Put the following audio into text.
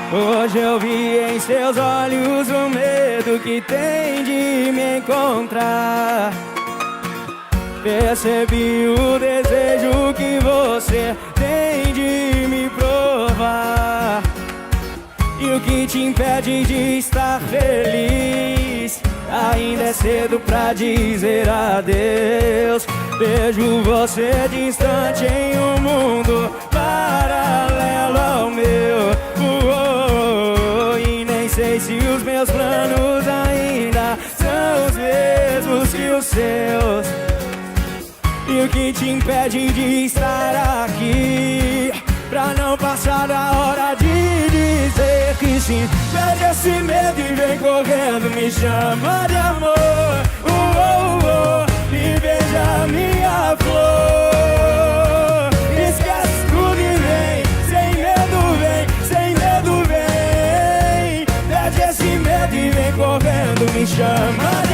Hoje eu vi em seus olhos o medo que tem de me encontrar. Percebi o desejo que você tem de me provar. E o que te impede de estar feliz? Ainda é cedo pra dizer adeus. Vejo você distante em um mundo paralelo ao meu. E nem sei se os meus planos ainda são os mesmos que os seus. E o que te impede de estar aqui? Pra não passar da hora de dizer que sim. Perde esse medo e vem correndo, me chama de amor. E beija minha flor. Esquece tudo e vem, sem medo vem, sem medo vem. Perde esse medo e vem correndo, me chama de amor.